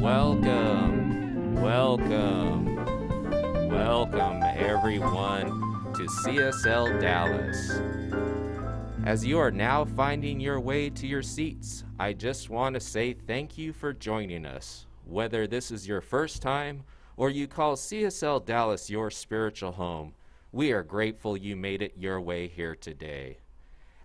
Welcome everyone to CSL Dallas. As you are now finding your way to your seats, I just want to say thank you for joining us. Whether this is your first time or you call CSL Dallas your spiritual home, we are grateful you made it your way here today.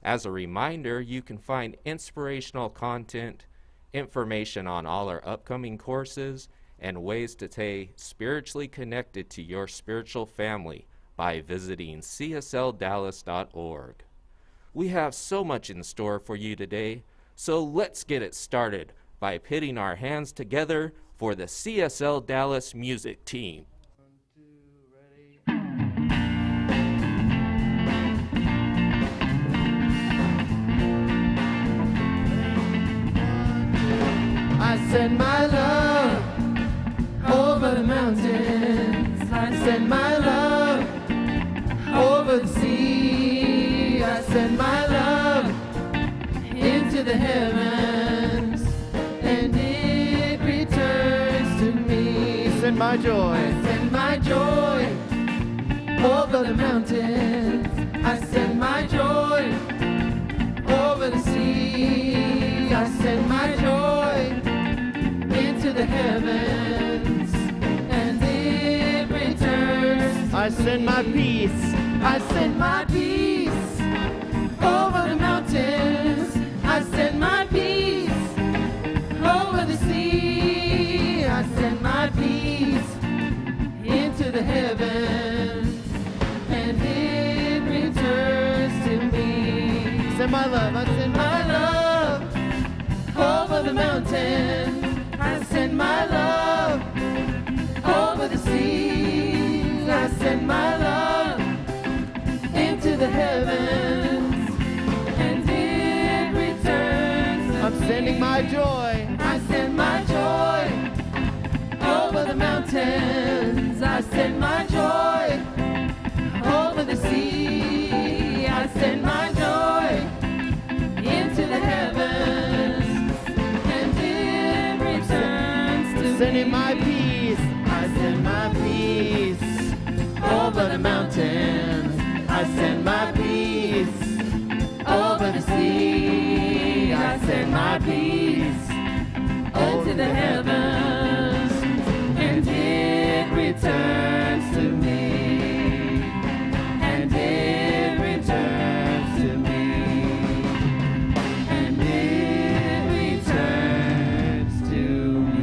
As a reminder, you can find inspirational content, information on all our upcoming courses, and ways to stay spiritually connected to your spiritual family by visiting csldallas.org. We have so much in store for you today, so let's get it started by pitting our hands together for the CSL Dallas music team. I send my love over the mountains. I send my love over the sea. I send my love into the heavens, and it returns to me. Send my joy. I send my joy over the mountains. I send my joy over the sea. I send my joy into the heavens, and it returns. I send my peace. I send my peace over the mountains. I send my peace over the sea. I send my peace into the heavens, and it returns to me. Send my love. I send My love over the mountains. I send my love over the seas. I send my love into the heavens, and it returns. I'm sending my joy. I send my joy over the mountains. I send my joy over the sea. I send my joy into the heavens, and it returns to Sending me. my peace. I send my peace over the mountains. I send my peace over the sea. I send my peace into the heavens, and it returns to me. And it returns to me. And it returns to me.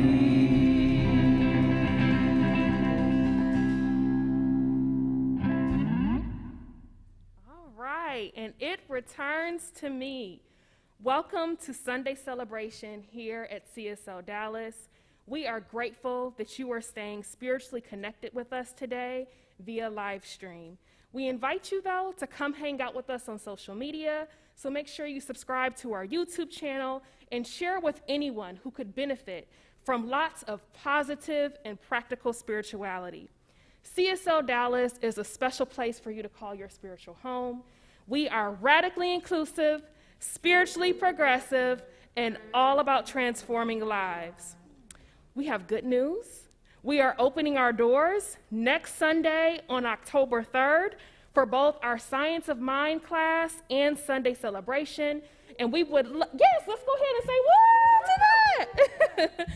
All right, and it returns to me. Welcome to Sunday celebration here at CSL Dallas. We are grateful that you are staying spiritually connected with us today via live stream. We invite you, though, to come hang out with us on social media, so make sure you subscribe to our YouTube channel and share with anyone who could benefit from lots of positive and practical spirituality. CSL Dallas is a special place for you to call your spiritual home. We are radically inclusive, spiritually progressive, and all about transforming lives. We have good news. We are opening our doors next Sunday on October 3rd for both our Science of Mind class and Sunday celebration. And we would, yes, let's go ahead and say woo to that.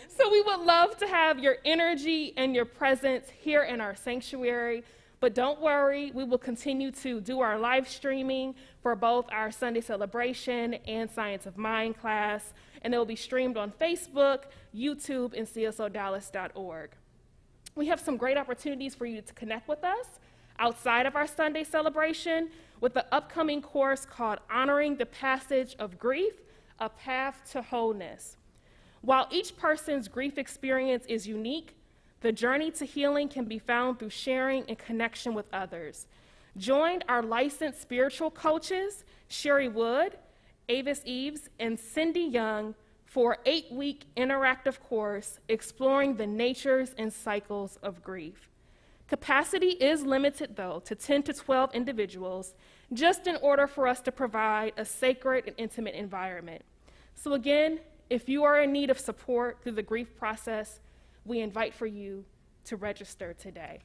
So we would love to have your energy and your presence here in our sanctuary. But don't worry, we will continue to do our live streaming for both our Sunday celebration and Science of Mind class, and it will be streamed on Facebook, YouTube, and csldallas.org. We have some great opportunities for you to connect with us outside of our Sunday celebration with the upcoming course called Honoring the Passage of Grief, A Path to Wholeness. While each person's grief experience is unique, the journey to healing can be found through sharing and connection with others. Join our licensed spiritual coaches, Sherry Wood, Avis Eves, and Cindy Young for an 8-week interactive course exploring the natures and cycles of grief. Capacity is limited, though, to 10 to 12 individuals, just in order for us to provide a sacred and intimate environment. So again, If you are in need of support through the grief process, we invite for you to register today.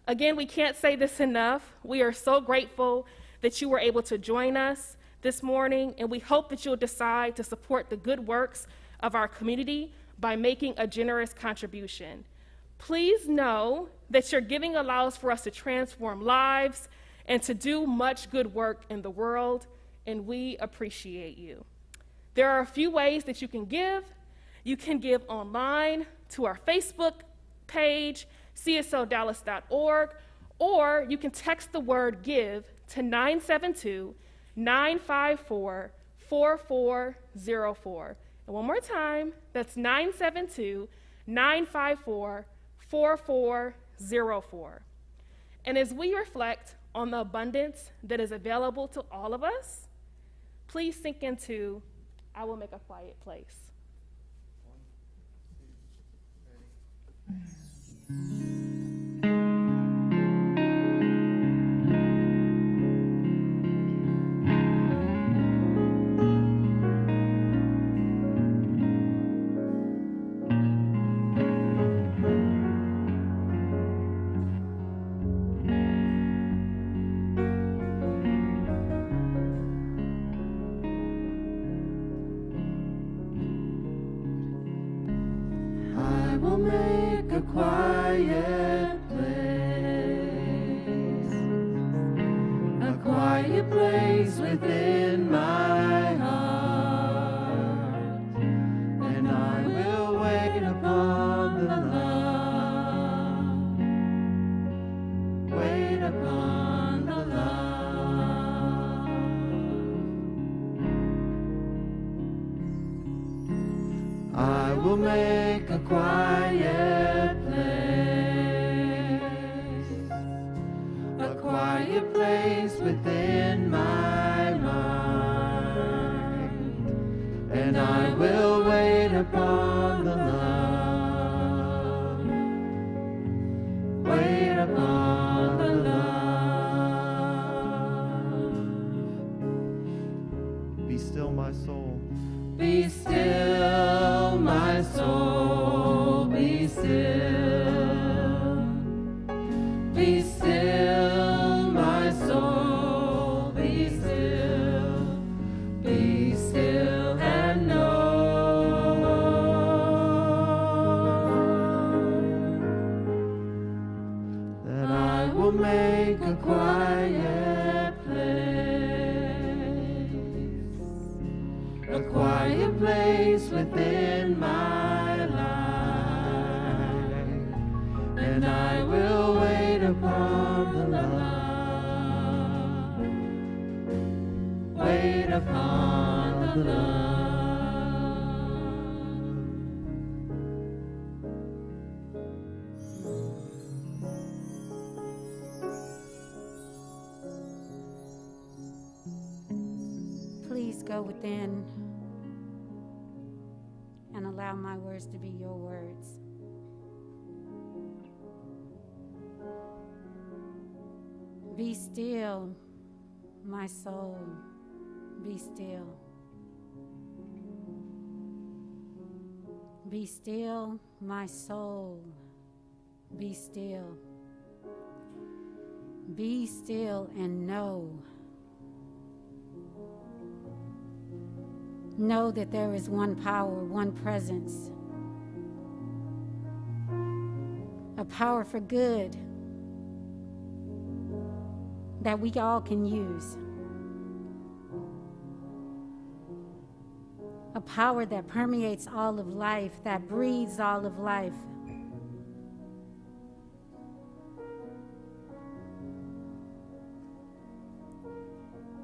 Again, we can't say this enough. We are so grateful that you were able to join us this morning, and we hope that you'll decide to support the good works of our community by making a generous contribution. Please know that your giving allows for us to transform lives and to do much good work in the world, and we appreciate you. There are a few ways that you can give. You can give online to our Facebook page, csldallas.org, or you can text the word GIVE to 972-954-4404. And one more time, that's 972-954-4404. And as we reflect on the abundance that is available to all of us, please sink into, I will make a quiet place. I will make a quiet place within my heart, and I will wait upon the love, wait upon the love. I will make a quiet place within my mind, and I will wait upon the love, wait upon the love. Be still, my soul. Be still, my soul, be still. Be still, my soul, be still. Be still and know that I will make a quiet place within my life, and I will wait upon the love, wait upon the love. Please go within and allow my words to be your words. Be still, my soul, be still. Be still, my soul, be still. Be still and know. Know that there is one power, one presence, a power for good that we all can use, a power that permeates all of life, that breathes all of life.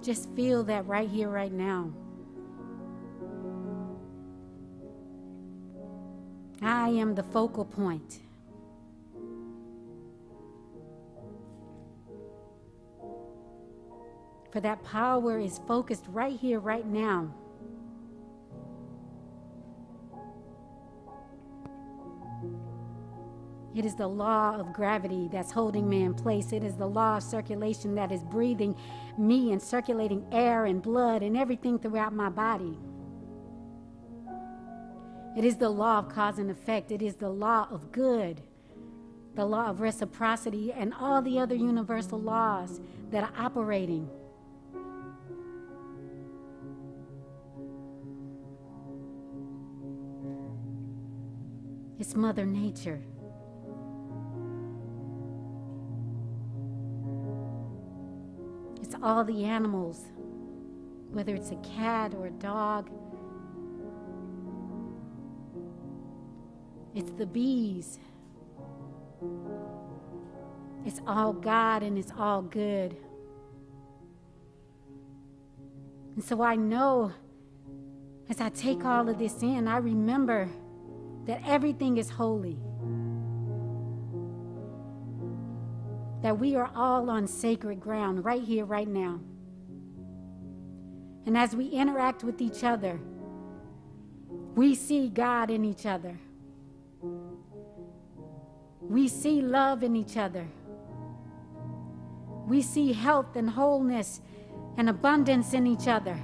Just feel that right here, right now. I am the focal point. For that power is focused right here, right now. It is the law of gravity that's holding me in place. It is the law of circulation that is breathing me and circulating air and blood and everything throughout my body. It is the law of cause and effect. It is the law of good, the law of reciprocity, and all the other universal laws that are operating. It's Mother Nature. It's all the animals, whether it's a cat or a dog. It's the bees. It's all God and it's all good. And so I know as I take all of this in, I remember that everything is holy. That we are all on sacred ground right here, right now. And as we interact with each other, we see God in each other. We see love in each other. We see health and wholeness and abundance in each other.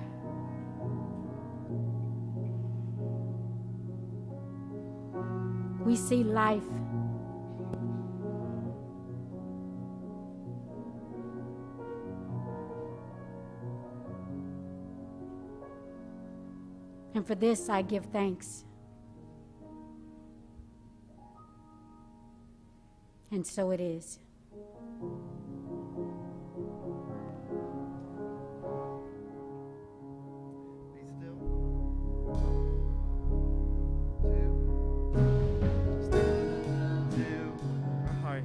We see life. And for this I give thanks. And so it is. Be still. 2. Heart.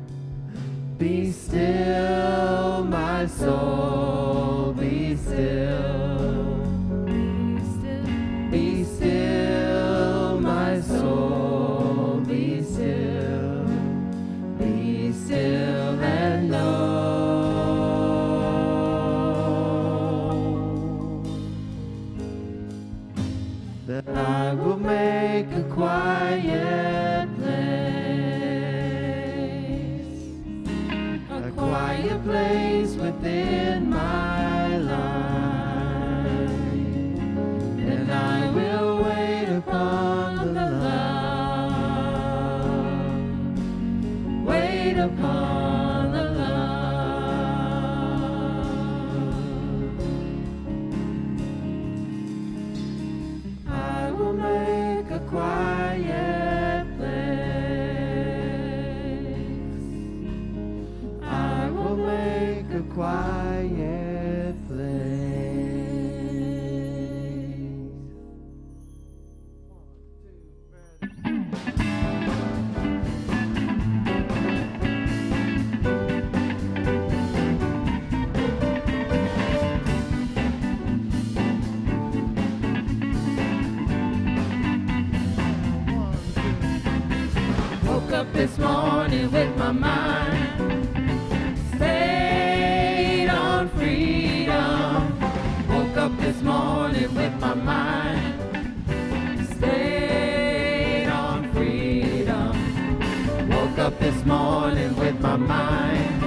Be still, my soul, be still. Be still, my soul, be still. Be still and know that I will make a quiet place within my life, and I will wait upon the love, wait upon the love. I will make a quiet quiet place. 1, 2, woke up this morning with my mind freedom. Woke up this morning with my mind stayed on freedom. Woke up this morning with my mind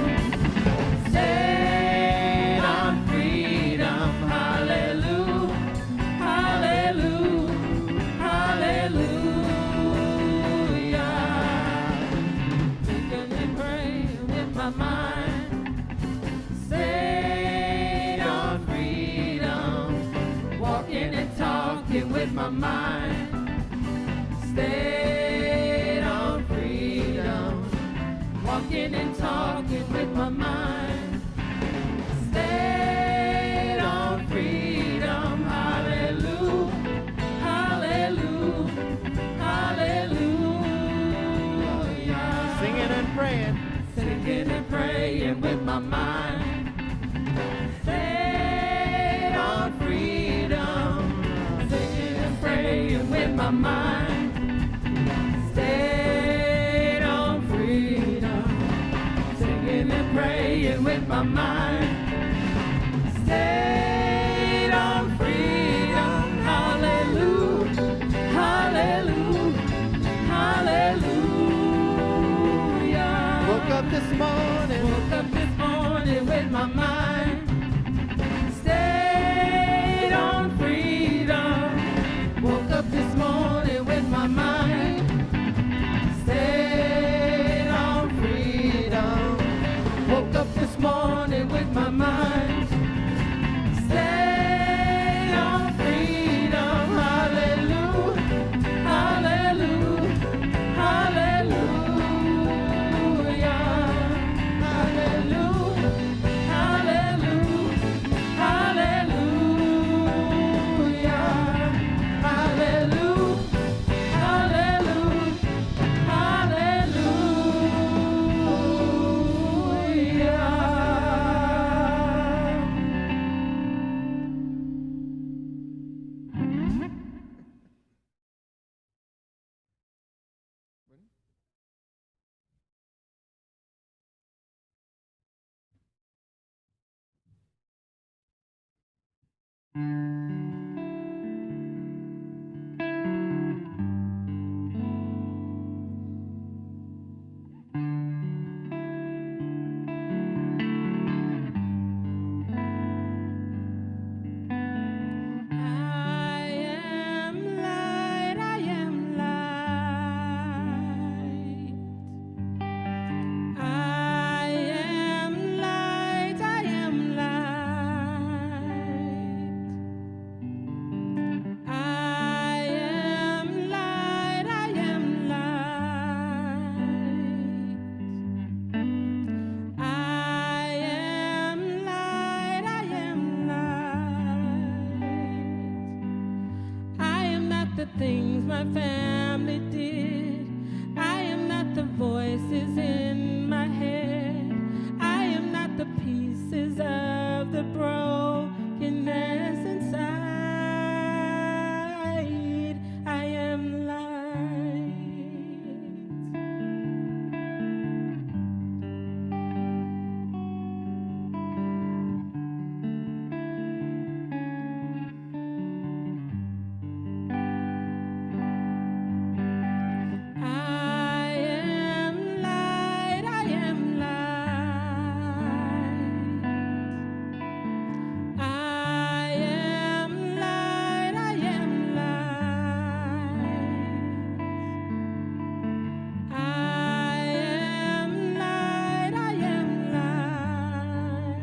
stayed on freedom. Hallelujah, hallelujah, hallelujah. Thinking and praying with my mind. With my mind stayed on freedom, walking and talking with my mind stayed on freedom. Hallelujah, hallelujah, hallelujah. Singing and praying. Singing and praying with my mind stayed on freedom. Praying with my mind stayed on freedom. Singing and praying with my mind stayed on freedom. Hallelujah, hallelujah, hallelujah. Woke up this morning with my mind stayed on freedom. Woke up this morning with my mind the things my family did. I am not the voices in my head. I am not the pieces of the brokenness inside. I am light. I am light. I am light. I am light. I am light. I am light. I am light.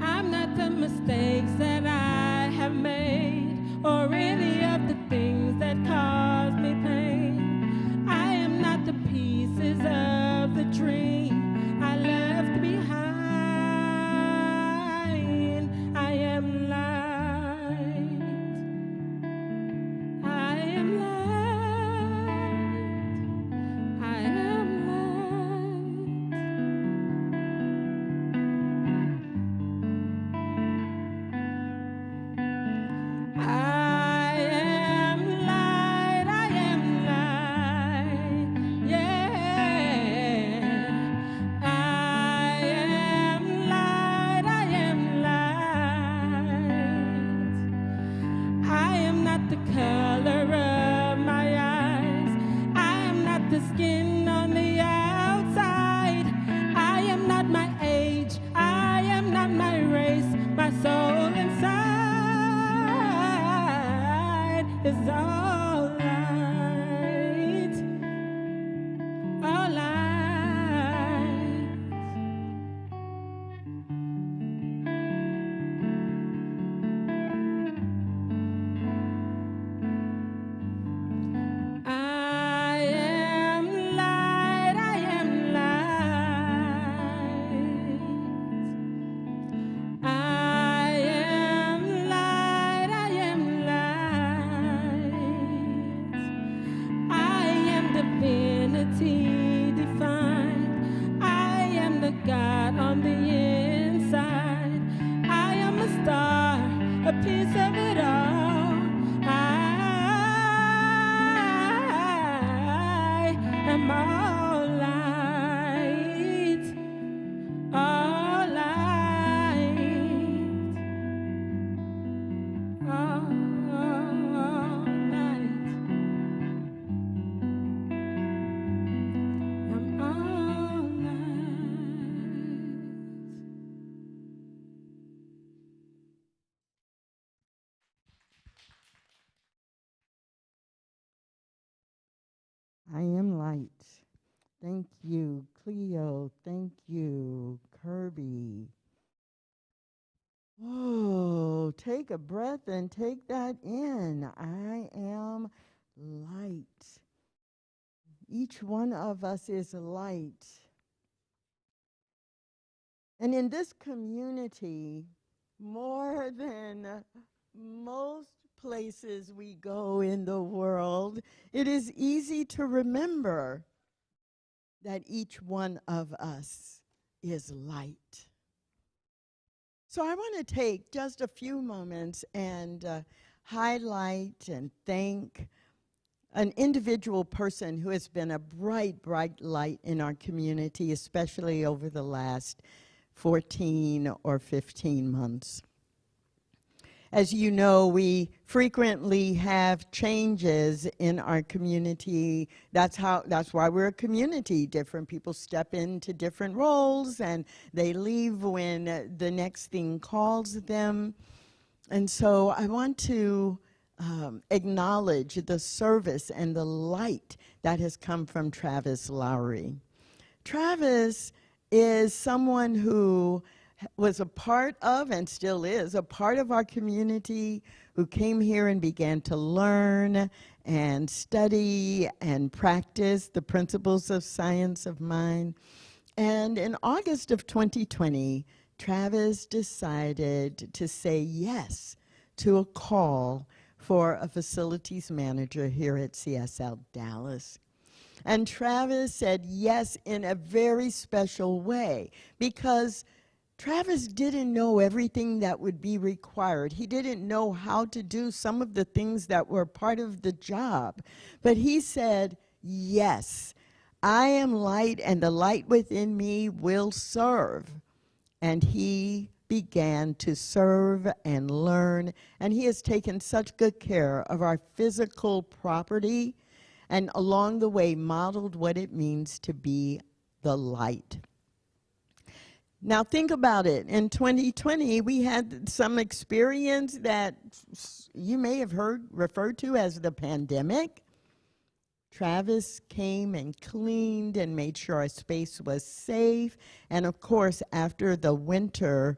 I'm not the mistakes that I have made, or any of the things that cause me pain. I am not the pieces of the dream I left behind. I am light. I am light. I am light. I am light. I am light. Yeah. I am light. I am light. I am not the color of my eyes. I am not the skin on the outside. I am not my age. I am not my race. My soul inside is all light. All light. I am light. I am light. I am light. I am light. I am divinity defined. I am the God on the inside. I am a star, a piece of it all. I am all light, all light, all light. I'm all light. I am light. Thank you, Cleo. Thank you, Kirby. Oh, take a breath and take that in. I am light. Each one of us is light. And in this community, more than most places we go in the world, it is easy to remember that each one of us is light. So I want to take just a few moments and highlight and thank an individual person who has been a bright, bright light in our community, especially over the last 14 or 15 months. As you know, we frequently have changes in our community. That's why we're a community. Different people step into different roles and they leave when the next thing calls them. And so I want to acknowledge the service and the light that has come from Travis Lowry. Travis is someone who was a part of, and still is, a part of our community, who came here and began to learn and study and practice the principles of science of mind. And in August of 2020, Travis decided to say yes to a call for a facilities manager here at CSL Dallas. And Travis said yes in a very special way, because Travis didn't know everything that would be required. He didn't know how to do some of the things that were part of the job. But he said, yes, I am light, and the light within me will serve. And he began to serve and learn, and he has taken such good care of our physical property, and along the way modeled what it means to be the light. Now think about it. In 2020, we had some experience that you may have heard referred to as the pandemic. Travis came and cleaned and made sure our space was safe. And of course, after the winter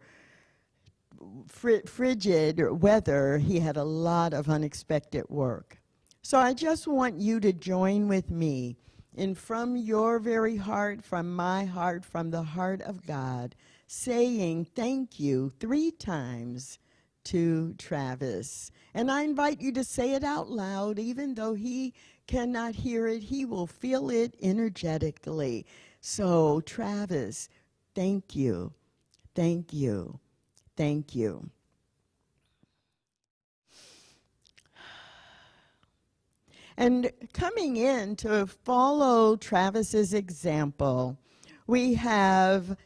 frigid weather, he had a lot of unexpected work. So I just want you to join with me in, from your very heart, from my heart, from the heart of God, saying thank you 3 times to Travis. And I invite you to say it out loud. Even though he cannot hear it, he will feel it energetically. So Travis, thank you, thank you, thank you. And coming in to follow Travis's example, we have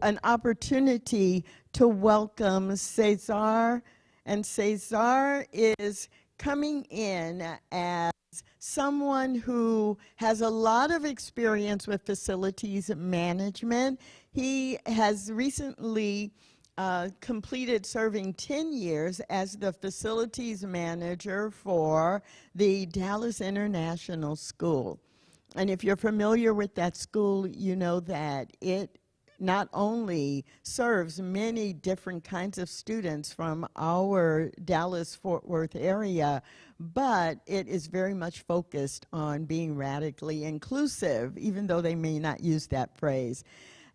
an opportunity to welcome Cesar. And Cesar is coming in as someone who has a lot of experience with facilities management. He has recently completed serving 10 years as the facilities manager for the Dallas International School. And if you're familiar with that school, you know that it not only serves many different kinds of students from our Dallas-Fort Worth area, but it is very much focused on being radically inclusive, even though they may not use that phrase.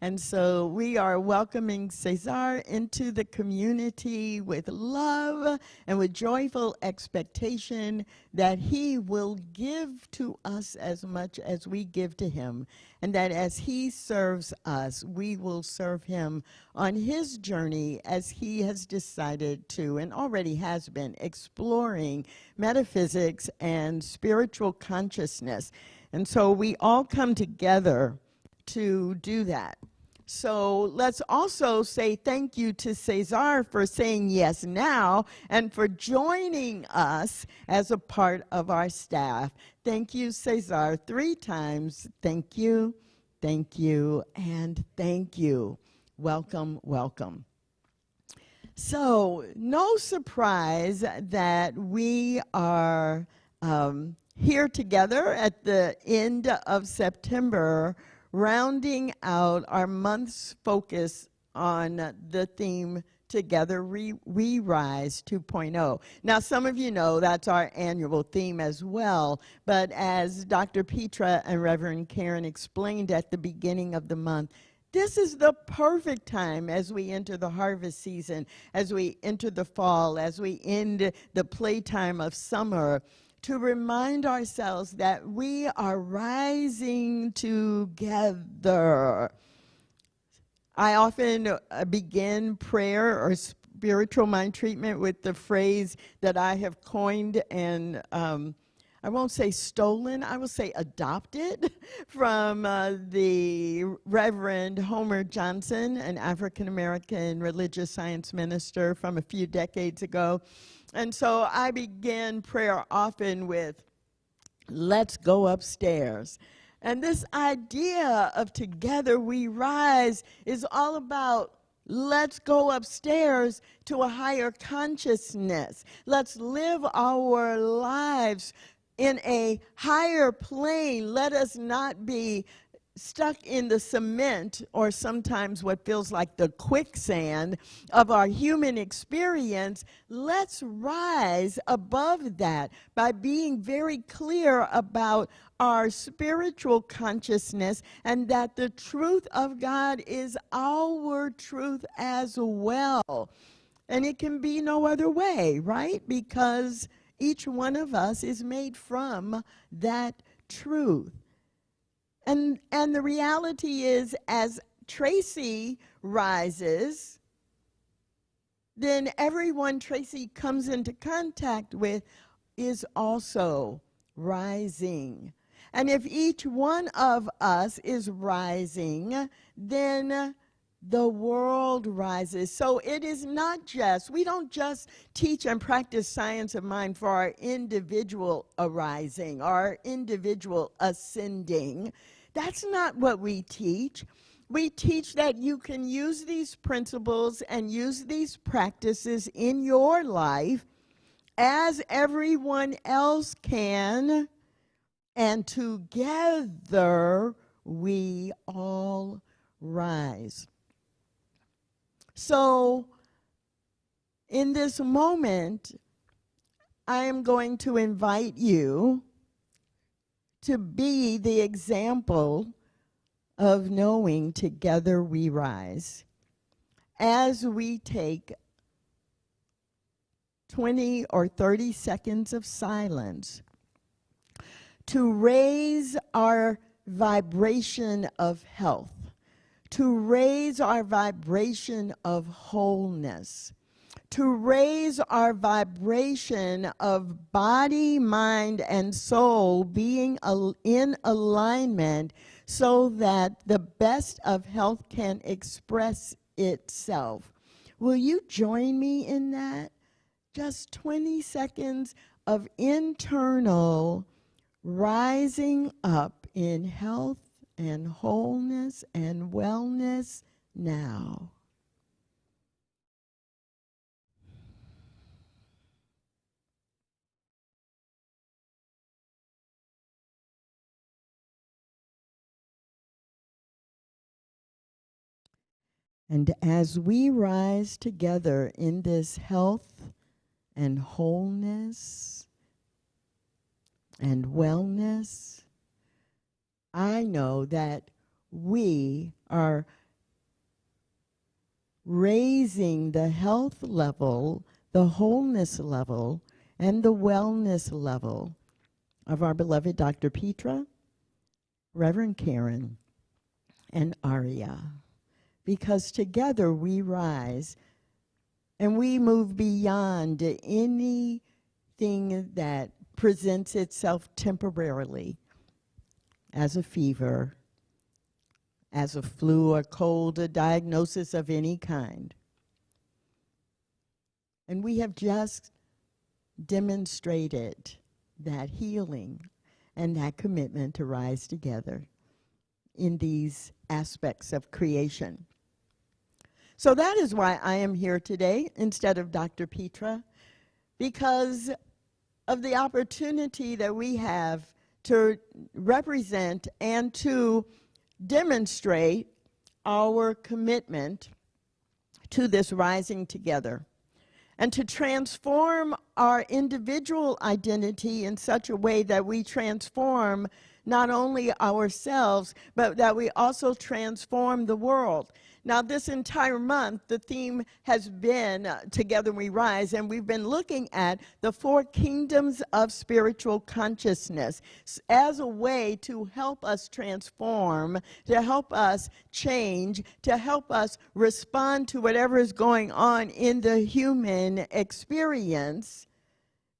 And so we are welcoming Cesar into the community with love and with joyful expectation that he will give to us as much as we give to him, and that as he serves us, we will serve him on his journey as he has decided to, and already has been, exploring metaphysics and spiritual consciousness. And so we all come together to do that. So let's also say thank you to Cesar for saying yes now and for joining us as a part of our staff. Thank you, Cesar, 3 times. Thank you, and thank you. Welcome, welcome. So no surprise that we are here together at the end of September, rounding out our month's focus on the theme Together We Rise 2.0. Now, some of you know that's our annual theme as well, but as Dr. Petra and Reverend Karen explained at the beginning of the month, this is the perfect time as we enter the harvest season, as we enter the fall, as we end the playtime of summer, to remind ourselves that we are rising together. I often begin prayer or spiritual mind treatment with the phrase that I have coined and I won't say stolen, I will say adopted from the Reverend Homer Johnson, an African-American religious science minister from a few decades ago. And so I begin prayer often with, let's go upstairs. And this idea of together we rise is all about let's go upstairs to a higher consciousness. Let's live our lives in a higher plane. Let us not be stuck in the cement, or sometimes what feels like the quicksand of our human experience. Let's rise above that by being very clear about our spiritual consciousness, and that the truth of God is our truth as well. And it can be no other way, right? Because Each one of us is made from that truth. And the reality is, as Tracy rises, then everyone Tracy comes into contact with is also rising. And if each one of us is rising, then the world rises. So it is not just, we don't just teach and practice science of mind for our individual arising, our individual ascending. That's not what we teach. We teach that you can use these principles and use these practices in your life as everyone else can, and together we all rise. So in this moment, I am going to invite you to be the example of knowing together we rise as we take 20 or 30 seconds of silence to raise our vibration of health, to raise our vibration of wholeness, to raise our vibration of body, mind, and soul being in alignment so that the best of health can express itself. Will you join me in that? Just 20 seconds of internal rising up in health and wholeness and wellness now. And as we rise together in this health and wholeness and wellness, I know that we are raising the health level, the wholeness level, and the wellness level of our beloved Dr. Petra, Reverend Karen, and Aria. Because together we rise and we move beyond anything that presents itself temporarily as a fever, as a flu or cold, a diagnosis of any kind. And we have just demonstrated that healing and that commitment to rise together in these aspects of creation. So that is why I am here today instead of Dr. Petra, because of the opportunity that we have to represent and to demonstrate our commitment to this rising together and to transform our individual identity in such a way that we transform not only ourselves, but that we also transform the world. Now, this entire month, the theme has been Together We Rise, and we've been looking at the 4 kingdoms of spiritual consciousness as a way to help us transform, to help us change, to help us respond to whatever is going on in the human experience,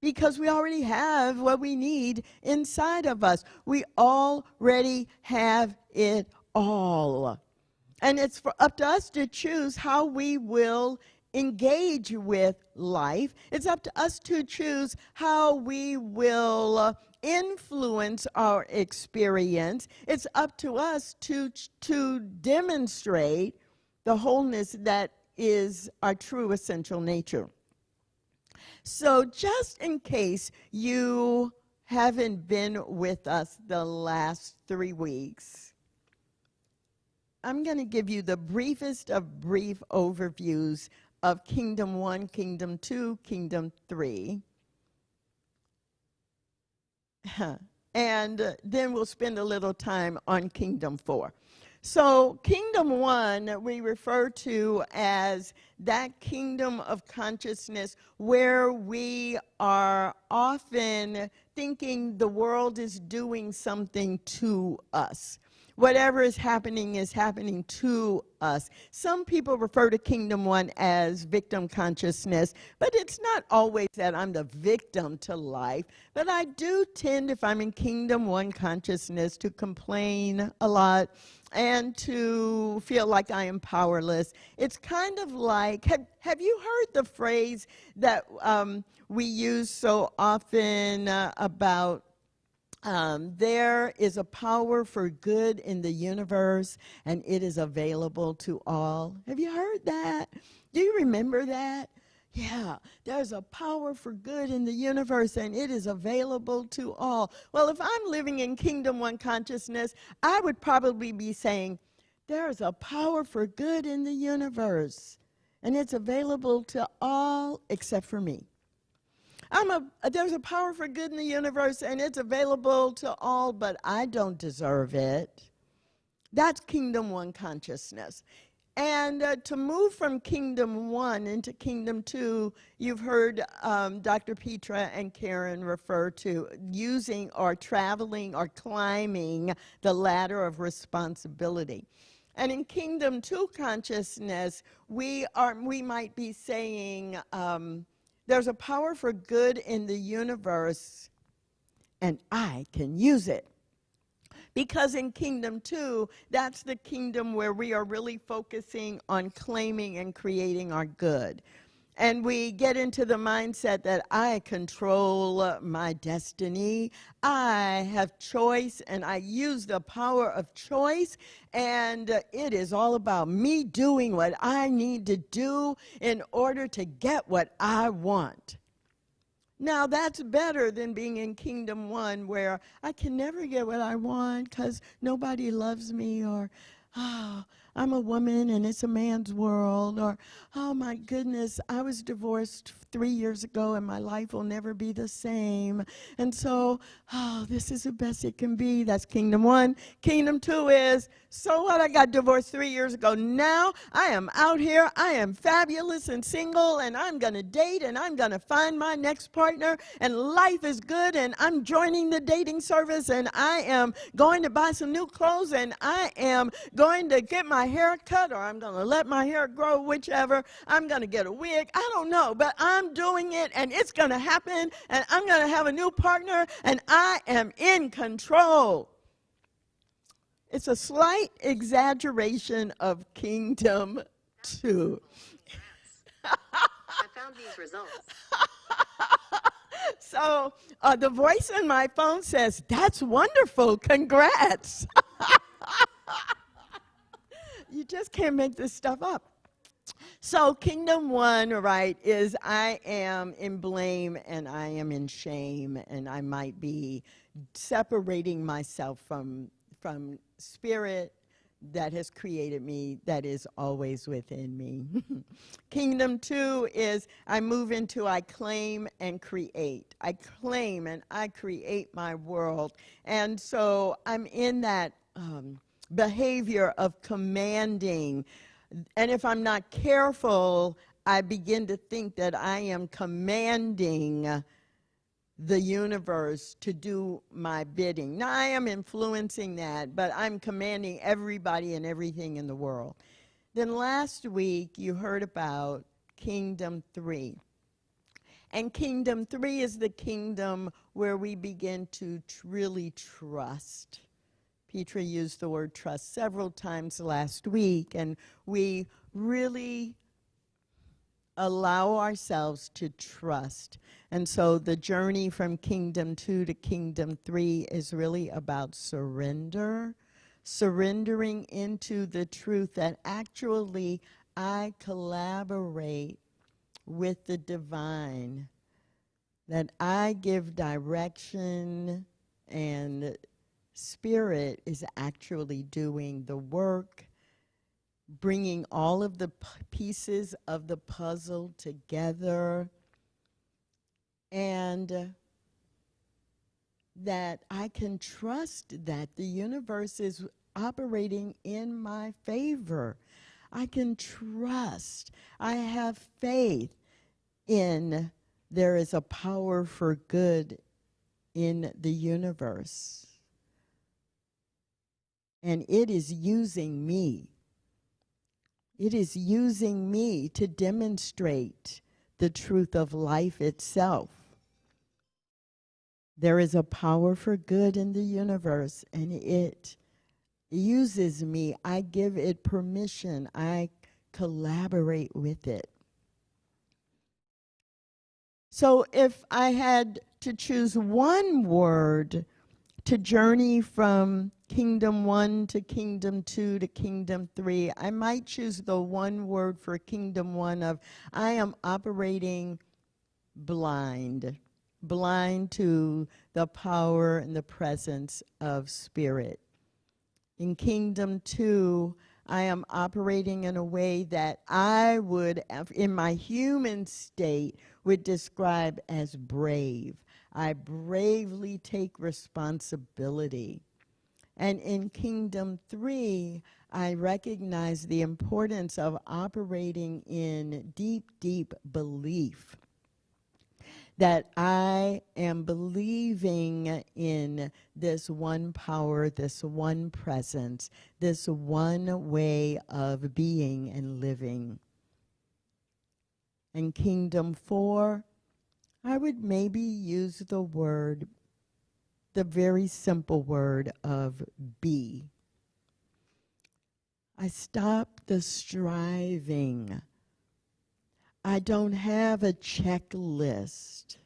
because we already have what we need inside of us. We already have it all. And it's up to us to choose how we will engage with life. It's up to us to choose how we will influence our experience. It's up to us to demonstrate the wholeness that is our true essential nature. So just in case you haven't been with us the last 3 weeks, I'm going to give you the briefest of brief overviews of Kingdom 1, Kingdom 2, Kingdom 3. And then we'll spend a little time on Kingdom 4. So, kingdom one, we refer to as that kingdom of consciousness where we are often thinking the world is doing something to us. Whatever is happening to us. Some people refer to kingdom one as victim consciousness, but it's not always that I'm the victim to life. But I do tend, if I'm in kingdom one consciousness, to complain a lot and to feel like I am powerless. It's kind of like, have you heard the phrase that we use so often about there is a power for good in the universe, and it is available to all? Have you heard that? Do you remember that? Yeah, there's a power for good in the universe, and it is available to all. Well, if I'm living in Kingdom One consciousness, I would probably be saying, there's a power for good in the universe, and it's available to all except for me. There's a power for good in the universe, and it's available to all, but I don't deserve it. That's Kingdom One consciousness. And to move from Kingdom One into Kingdom Two, you've heard Dr. Petra and Karen refer to using or traveling or climbing the ladder of responsibility. And in Kingdom Two consciousness, we might be saying, there's a power for good in the universe, and I can use it. Because in Kingdom 2, that's the kingdom where we are really focusing on claiming and creating our good. And we get into the mindset that I control my destiny. I have choice, and I use the power of choice. And it is all about me doing what I need to do in order to get what I want. Now, that's better than being in Kingdom One, where I can never get what I want because nobody loves me, or, oh, I'm a woman and it's a man's world, or, oh my goodness, I was divorced 3 years ago and my life will never be the same. And so, oh, this is the best it can be. That's Kingdom One. Kingdom Two is, so what, I got divorced 3 years ago. Now I am out here, I am fabulous and single, and I'm going to date, and I'm going to find my next partner, and life is good, and I'm joining the dating service, and I am going to buy some new clothes, and I am going to get my hair cut, or I'm going to let my hair grow, whichever. I'm going to get a wig. I don't know, but I'm doing it, and it's going to happen, and I'm going to have a new partner, and I am in control. It's a slight exaggeration of Kingdom 2. I found these results. So the voice in my phone says, that's wonderful, congrats. You just can't make this stuff up. So Kingdom One, right, is I am in blame and I am in shame, and I might be separating myself from spirit that has created me, that is always within me. Kingdom Two is I move into I claim and create. I claim and I create my world. And so I'm in that behavior of commanding. And if I'm not careful, I begin to think that I am commanding the universe to do my bidding. Now, I am influencing that, but I'm commanding everybody and everything in the world. Then last week, you heard about Kingdom 3. And Kingdom 3 is the kingdom where we begin to really trust. Petra used the word trust several times last week, and we really allow ourselves to trust. And so the journey from Kingdom 2 to Kingdom 3 is really about surrender, surrendering into the truth that actually I collaborate with the divine, that I give direction, and Spirit is actually doing the work, bringing all of the pieces of the puzzle together, and that I can trust that the universe is operating in my favor. I can trust. I have faith in there is a power for good in the universe. And it is using me. It is using me to demonstrate the truth of life itself. There is a power for good in the universe, and it uses me. I give it permission. I collaborate with it. So if I had to choose one word to journey from Kingdom 1 to Kingdom 2 to Kingdom 3, I might choose the one word for Kingdom 1 of I am operating blind to the power and the presence of Spirit. In Kingdom 2, I am operating in a way that I would, in my human state, would describe as brave. I bravely take responsibility. And in Kingdom 3, I recognize the importance of operating in deep, deep belief. That I am believing in this one power, this one presence, this one way of being and living. In Kingdom 4, I would maybe use the word, the very simple word of be. I stop the striving. I don't have a checklist.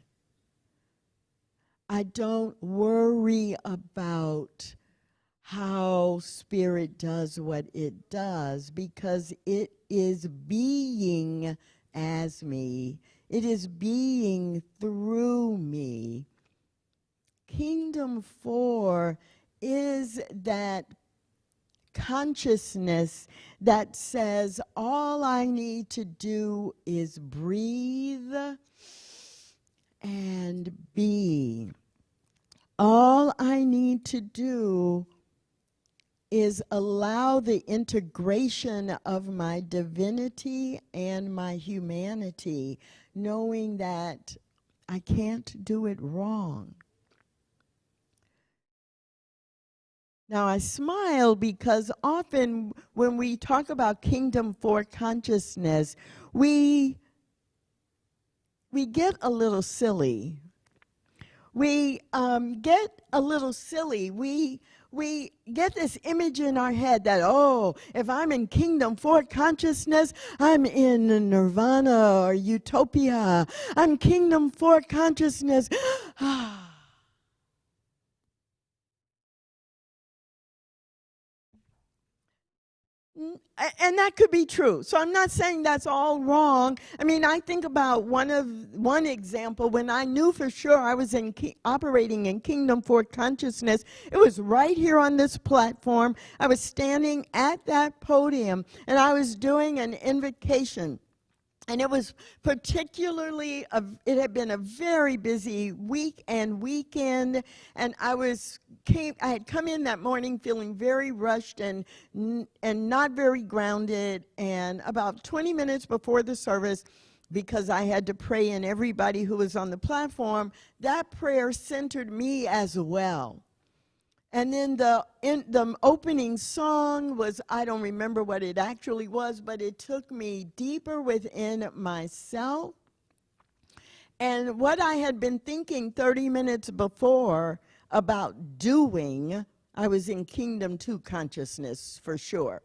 I don't worry about how Spirit does what it does because it is being as me. It is being through me. Kingdom 4 is that consciousness that says all I need to do is breathe and be. All I need to do is allow the integration of my divinity and my humanity, knowing that I can't do it wrong. Now, I smile because often when we talk about Kingdom 4 consciousness, we get a little silly. We get a little silly. We get this image in our head that, oh, if I'm in Kingdom 4 consciousness, I'm in Nirvana or Utopia. I'm Kingdom 4 consciousness. And that could be true. So I'm not saying that's all wrong. I mean, I think about one example when I knew for sure I was operating in Kingdom 4 consciousness. It was right here on this platform. I was standing at that podium, and I was doing an invocation. And it was particularly, it had been a very busy week and weekend, and I had come in that morning feeling very rushed and not very grounded, and about 20 minutes before the service, because I had to pray in everybody who was on the platform, that prayer centered me as well. And then the opening song was, I don't remember what it actually was, but it took me deeper within myself. And what I had been thinking 30 minutes before about doing, I was in Kingdom 2 consciousness for sure.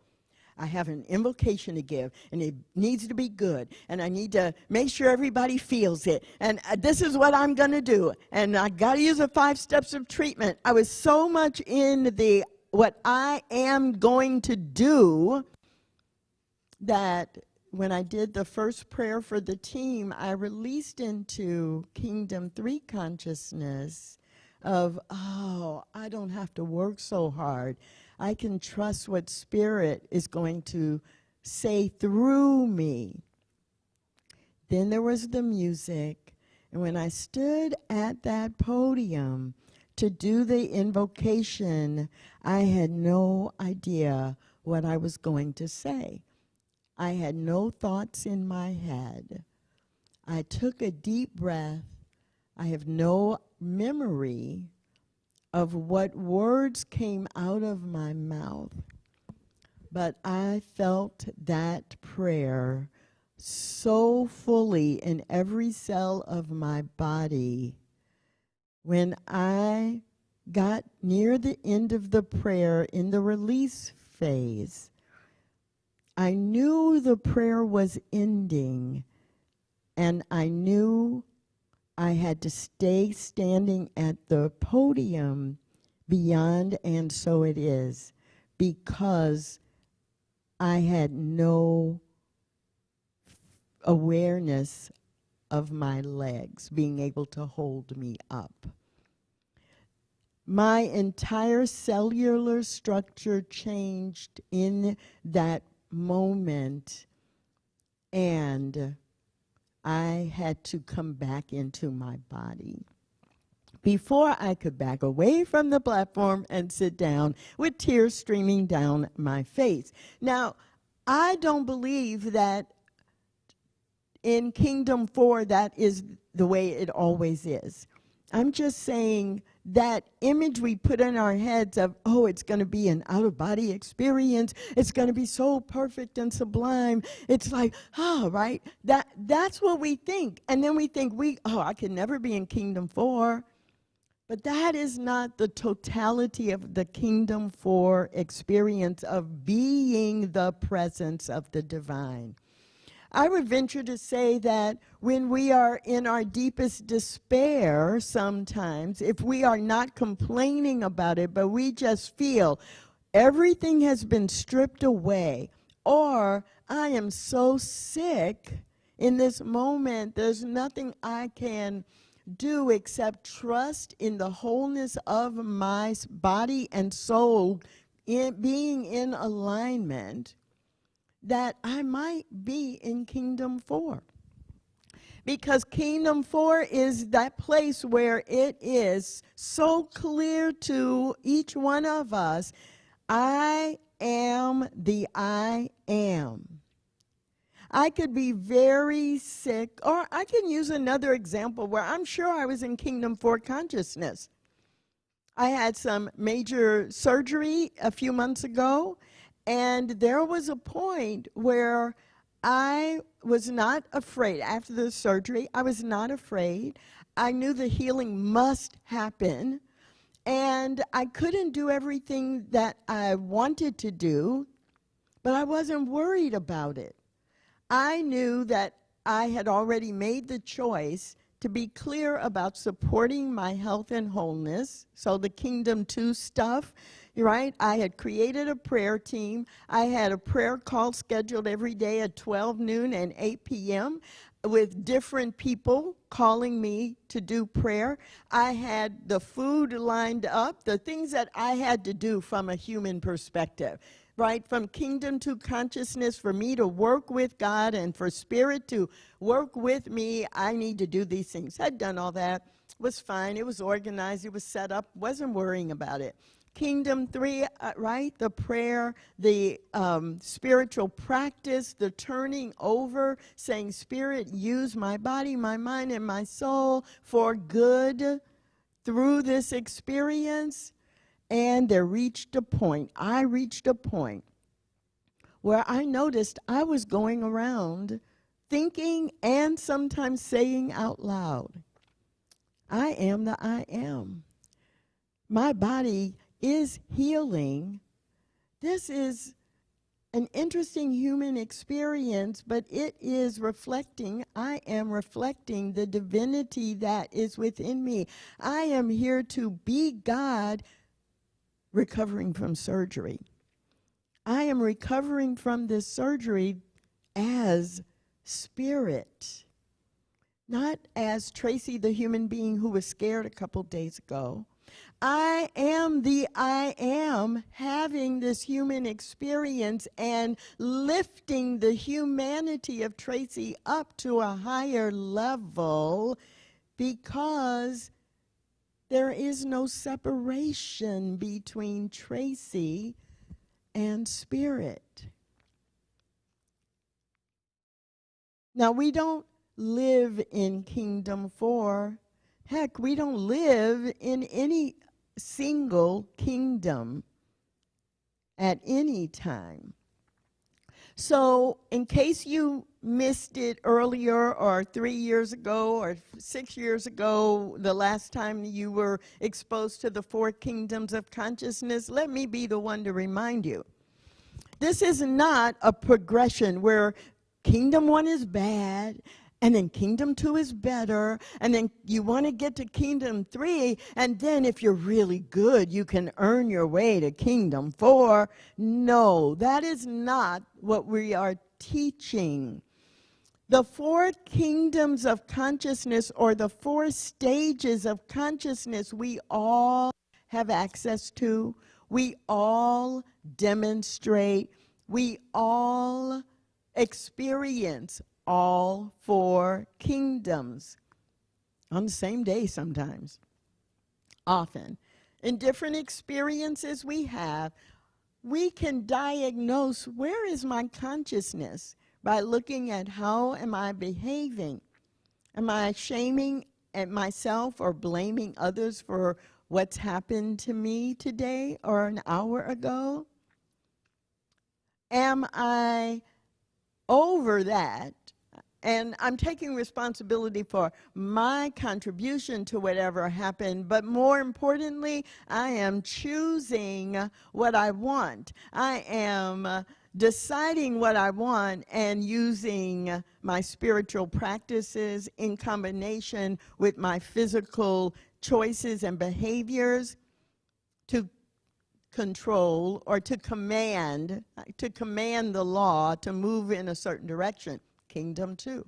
I have an invocation to give, and it needs to be good, and I need to make sure everybody feels it, and this is what I'm going to do, and I got to use the 5 steps of treatment. I was so much in the what I am going to do that when I did the first prayer for the team, I released into Kingdom 3 consciousness of, oh, I don't have to work so hard. I can trust what Spirit is going to say through me. Then there was the music. And when I stood at that podium to do the invocation, I had no idea what I was going to say. I had no thoughts in my head. I took a deep breath. I have no memory of what words came out of my mouth, but I felt that prayer so fully in every cell of my body. When I got near the end of the prayer in the release phase, I knew the prayer was ending, and I knew I had to stay standing at the podium beyond and so it is, because I had no awareness of my legs being able to hold me up. My entire cellular structure changed in that moment, and I had to come back into my body before I could back away from the platform and sit down with tears streaming down my face. Now, I don't believe that in Kingdom 4 that is the way it always is. I'm just saying that image we put in our heads of, oh, it's going to be an out-of-body experience. It's going to be so perfect and sublime. It's like, oh, right? That's what we think. And then we think, I can never be in Kingdom 4. But that is not the totality of the Kingdom 4 experience of being the presence of the divine. I would venture to say that when we are in our deepest despair sometimes, if we are not complaining about it, but we just feel everything has been stripped away, or I am so sick in this moment, there's nothing I can do except trust in the wholeness of my body and soul being in alignment, that I might be in Kingdom 4. Because Kingdom 4 is that place where it is so clear to each one of us, I am the I am. I could be very sick, or I can use another example where I'm sure I was in Kingdom 4 consciousness. I had some major surgery a few months ago, and there was a point where I was not afraid. After the surgery, I was not afraid. I knew the healing must happen, and I couldn't do everything that I wanted to do, but I wasn't worried about it. I knew that I had already made the choice to be clear about supporting my health and wholeness. So the Kingdom 2 stuff, right? I had created a prayer team. I had a prayer call scheduled every day at 12 noon and 8 p.m. with different people calling me to do prayer. I had the food lined up, the things that I had to do from a human perspective. Right, from Kingdom to consciousness, for me to work with God and for Spirit to work with me, I need to do these things. I'd done all that. It was fine. It was organized. It was set up. Wasn't worrying about it. Kingdom 3, right, the prayer, the spiritual practice, the turning over, saying, Spirit, use my body, my mind, and my soul for good through this experience. And I reached a point where I noticed I was going around thinking and sometimes saying out loud, I am the I am. My body is healing. This is an interesting human experience, but it is reflecting, I am reflecting the divinity that is within me. I am here to be God, recovering from surgery. I am recovering from this surgery as Spirit, not as Tracy, the human being who was scared a couple days ago. I am the I am, having this human experience and lifting the humanity of Tracy up to a higher level, because There is no separation between Tracy and spirit. Now, we don't live in Kingdom 4. Heck, we don't live in any single kingdom at any time. So, in case you missed it earlier, or 3 years ago, or 6 years ago, the last time you were exposed to the 4 kingdoms of consciousness, let me be the one to remind you. This is not a progression where Kingdom 1 is bad, and then Kingdom 2 is better, and then you want to get to Kingdom 3, and then if you're really good, you can earn your way to Kingdom 4. No, that is not what we are teaching. The 4 kingdoms of consciousness, or the 4 stages of consciousness, we all have access to, we all demonstrate, we all experience all 4 kingdoms on the same day sometimes, often. In different experiences we have, we can diagnose where is my consciousness by looking at how am I behaving. Am I shaming at myself or blaming others for what's happened to me today or an hour ago? Am I over that? And I'm taking responsibility for my contribution to whatever happened, but more importantly, I am choosing what I want. I am deciding what I want and using my spiritual practices in combination with my physical choices and behaviors to control or to command the law to move in a certain direction. Kingdom 2.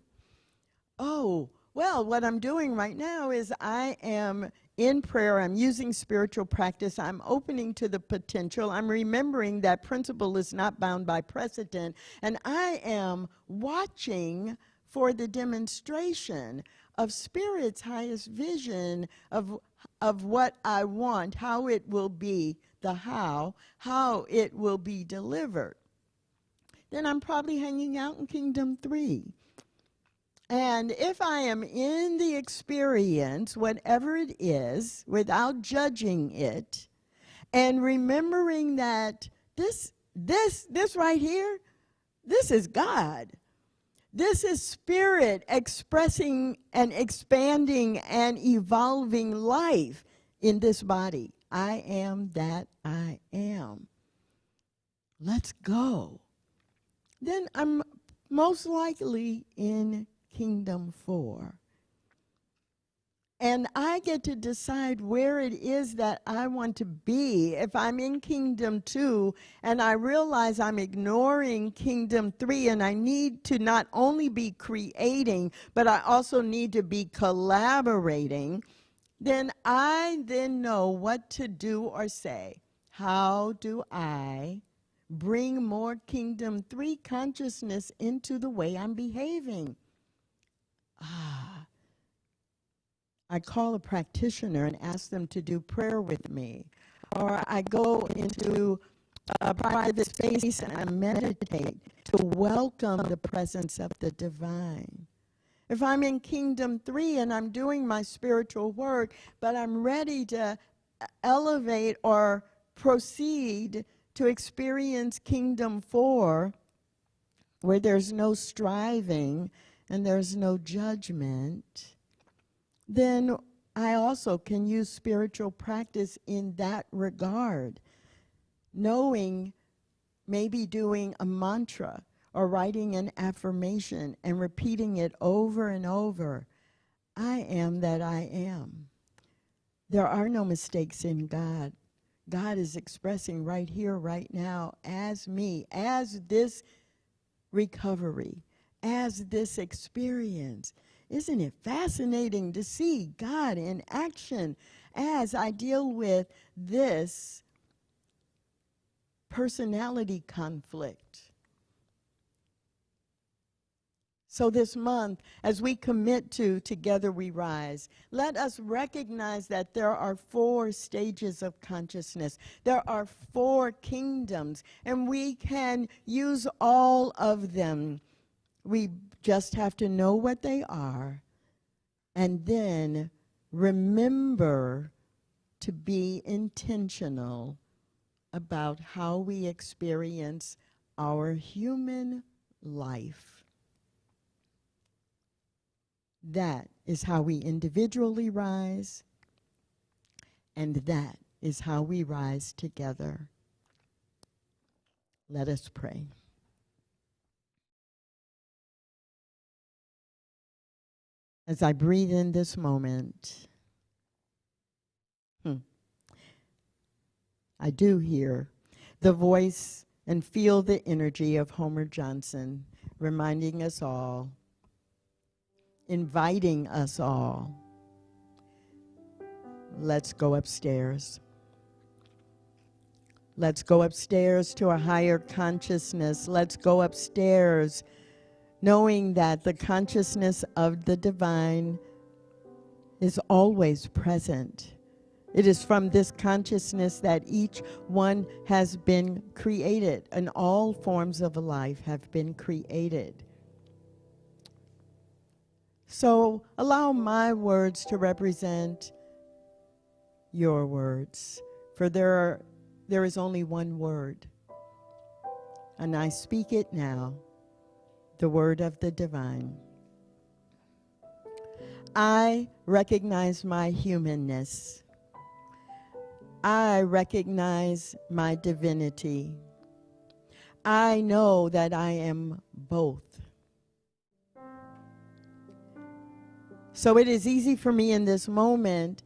Oh, well, what I'm doing right now is I am in prayer. I'm using spiritual practice. I'm opening to the potential. I'm remembering that principle is not bound by precedent. And I am watching for the demonstration of Spirit's highest vision of what I want, how it will be, the how it will be delivered. Then I'm probably hanging out in Kingdom 3. And if I am in the experience, whatever it is, without judging it, and remembering that this right here, this is God. This is Spirit expressing and expanding and evolving life in this body. I am that I am. Let's go. Then I'm most likely in Kingdom 4. And I get to decide where it is that I want to be. If I'm in Kingdom 2 and I realize I'm ignoring Kingdom 3 and I need to not only be creating, but I also need to be collaborating, then I know what to do or say. How do I bring more Kingdom 3 consciousness into the way I'm behaving? I call a practitioner and ask them to do prayer with me. Or I go into a private space and I meditate to welcome the presence of the divine. If I'm in Kingdom 3 and I'm doing my spiritual work, but I'm ready to elevate or proceed to experience Kingdom 4, where there's no striving and there's no judgment, then I also can use spiritual practice in that regard, knowing, maybe doing a mantra or writing an affirmation and repeating it over and over. I am that I am. There are no mistakes in God. God is expressing right here, right now, as me, as this recovery, as this experience. Isn't it fascinating to see God in action as I deal with this personality conflict? So this month, as we commit to Together We Rise, let us recognize that there are 4 stages of consciousness. There are 4 kingdoms, and we can use all of them. We just have to know what they are, and then remember to be intentional about how we experience our human life. That is how we individually rise, and that is how we rise together. Let us pray. As I breathe in this moment, I do hear the voice and feel the energy of Homer Johnson reminding us all, inviting us all, let's go upstairs. Let's go upstairs to a higher consciousness. Let's go upstairs knowing that the consciousness of the divine is always present. It is from this consciousness that each one has been created, and all forms of life have been created. So allow my words to represent your words, for there is only one word, and I speak it now, the word of the divine. I recognize my humanness. I recognize my divinity. I know that I am both. So it is easy for me in this moment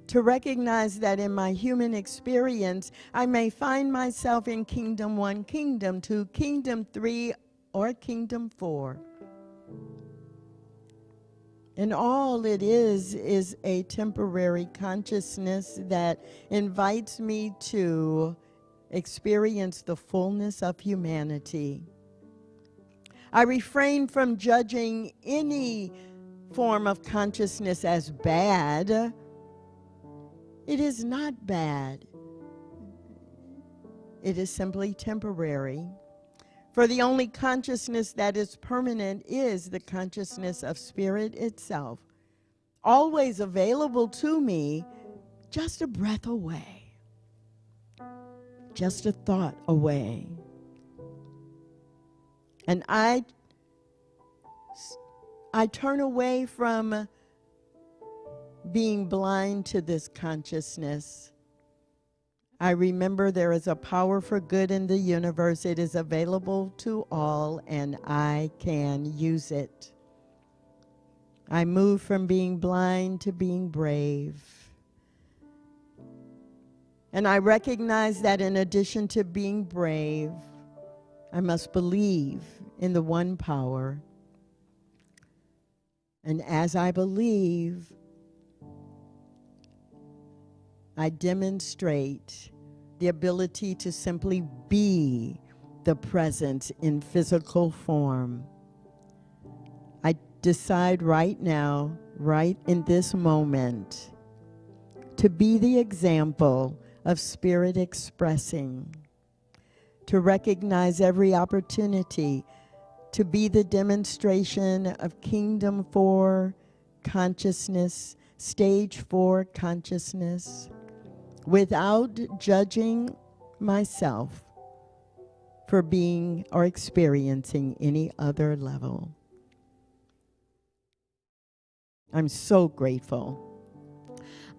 to recognize that in my human experience, I may find myself in Kingdom 1, Kingdom 2, Kingdom 3, or Kingdom 4. And all it is a temporary consciousness that invites me to experience the fullness of humanity. I refrain from judging any form of consciousness as bad. It is not bad. It is simply temporary. For the only consciousness that is permanent is the consciousness of spirit itself, always available to me, just a breath away, just a thought away. And I turn away from being blind to this consciousness. I remember there is a power for good in the universe. It is available to all, and I can use it. I move from being blind to being brave. And I recognize that in addition to being brave, I must believe in the one power. And as I believe, I demonstrate the ability to simply be the presence in physical form. I decide right now, right in this moment, to be the example of spirit expressing, to recognize every opportunity to be the demonstration of Kingdom 4 consciousness, Stage 4 consciousness, without judging myself for being or experiencing any other level. I'm so grateful.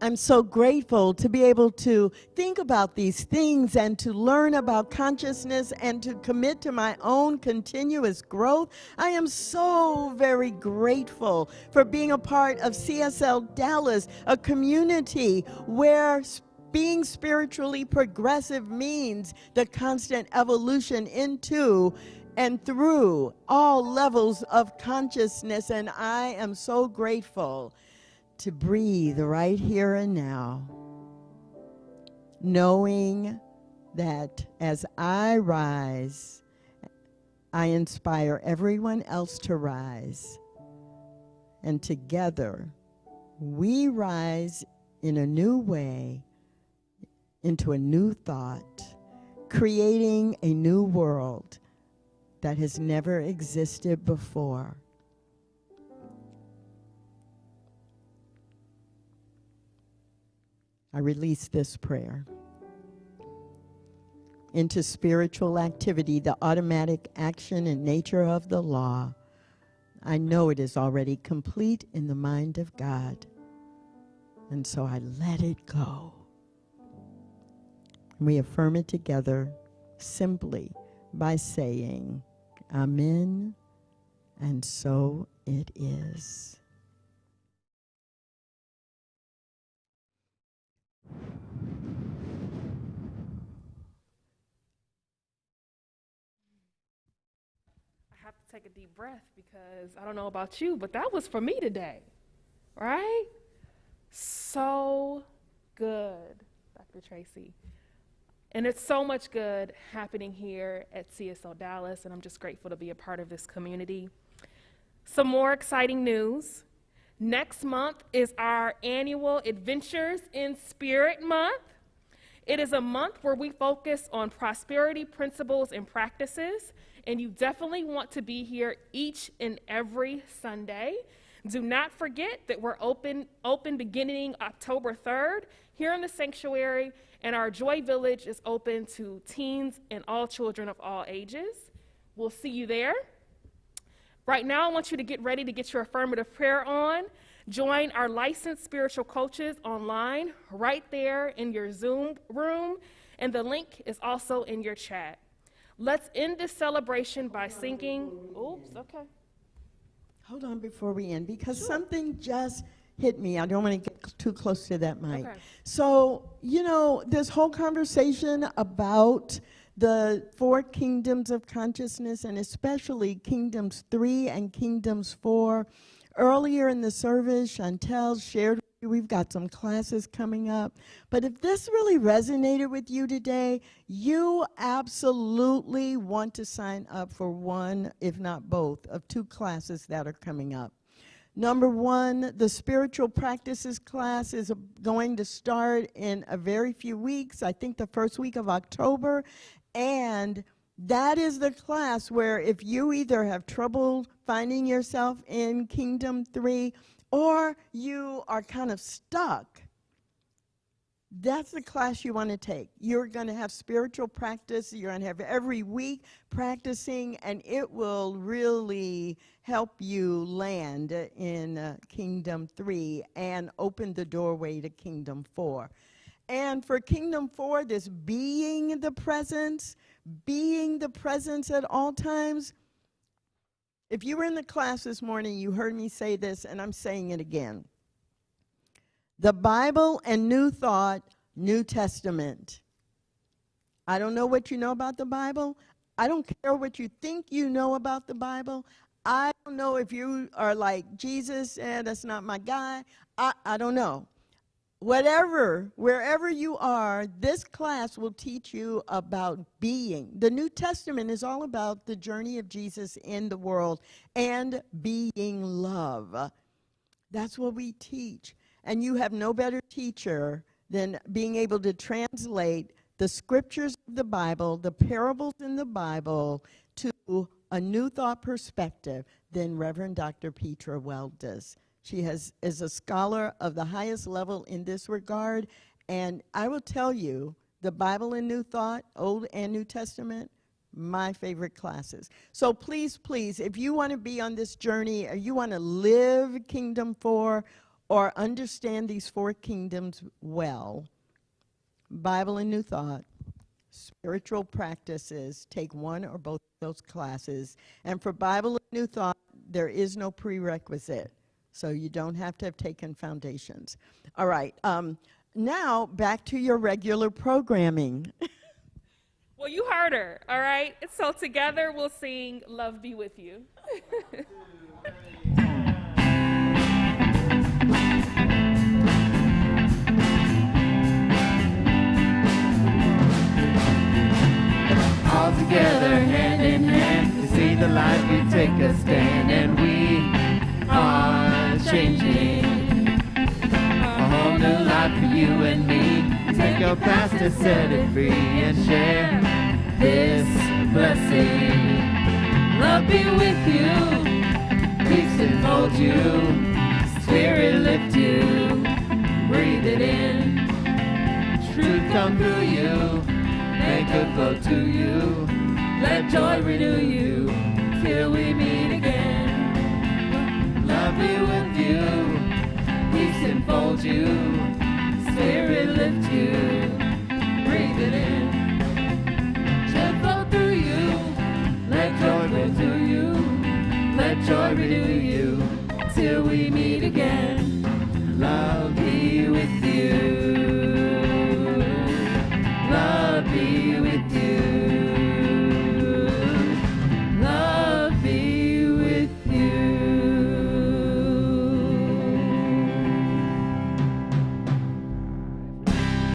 I'm so grateful to be able to think about these things and to learn about consciousness and to commit to my own continuous growth. I am so very grateful for being a part of CSL Dallas, a community where being spiritually progressive means the constant evolution into and through all levels of consciousness. And I am so grateful to breathe right here and now, knowing that as I rise I inspire everyone else to rise. And together, we rise in a new way, into a new thought, creating a new world that has never existed before. I release this prayer into spiritual activity, the automatic action and nature of the law. I know it is already complete in the mind of God, and so I let it go. We affirm it together simply by saying, Amen, and so it is. I have to take a deep breath because I don't know about you, but that was for me today, right? So good, Dr. Tracy. And it's so much good happening here at CSL Dallas, and I'm just grateful to be a part of this community. Some more exciting news. Next month is our annual Adventures in Spirit Month. It is a month where we focus on prosperity principles and practices, and you definitely want to be here each and every Sunday. Do not forget that we're open beginning October 3rd here in the sanctuary, and our Joy Village is open to teens and all children of all ages. We'll see you there. Right now, I want you to get ready to get your affirmative prayer on. Join our licensed spiritual coaches online right there in your Zoom room, and the link is also in your chat. Let's end this celebration by singing. Oops, okay. Hold on before we end, because something just hit me. I don't want to get too close to that mic. Okay. So, this whole conversation about the 4 kingdoms of consciousness, and especially kingdoms 3 and kingdoms 4. Earlier in the service, Chantel shared with you, we've got some classes coming up. But if this really resonated with you today, you absolutely want to sign up for one, if not both, of 2 classes that are coming up. Number 1, the spiritual practices class is going to start in a very few weeks, I think the first week of October. And that is the class where if you either have trouble finding yourself in Kingdom 3 or you are kind of stuck, that's the class you want to take. You're going to have spiritual practice. You're going to have every week practicing, and it will really help you land in Kingdom 3 and open the doorway to Kingdom 4. And for Kingdom 4, this being the presence at all times. If you were in the class this morning, you heard me say this, and I'm saying it again. The Bible and New Thought, New Testament. I don't know what you know about the Bible. I don't care what you think you know about the Bible. I don't know if you are like Jesus, that's not my guy. I don't know. Wherever you are, this class will teach you about being. The New Testament is all about the journey of Jesus in the world and being love. That's what we teach. And you have no better teacher than being able to translate the scriptures of the Bible, the parables in the Bible, to a new thought perspective than Reverend Dr. Petra Weld does. She is a scholar of the highest level in this regard. And I will tell you, the Bible and New Thought, Old and New Testament, my favorite classes. So please, if you want to be on this journey, or you want to live Kingdom 4, or understand these 4 kingdoms well, Bible and New Thought, spiritual practices, take one or both of those classes. And for Bible and New Thought, there is no prerequisite. So you don't have to have taken foundations. All right, now back to your regular programming. Well, you heard her, all right? So together we'll sing Love Be With You. All together, hand in hand, we sing the light, we take a stand, and we are changing. A whole new life for you and me. Take your past and set it free, and share this blessing. Love be with you, peace enfold you, Spirit lift you, breathe it in. Truth come through you, make good flow to you. Let joy renew you till we meet again. Love be with you, peace enfold you, Spirit lift you, breathe it in. Truth flow through you, let joy flow to you. Let joy renew you till we meet again.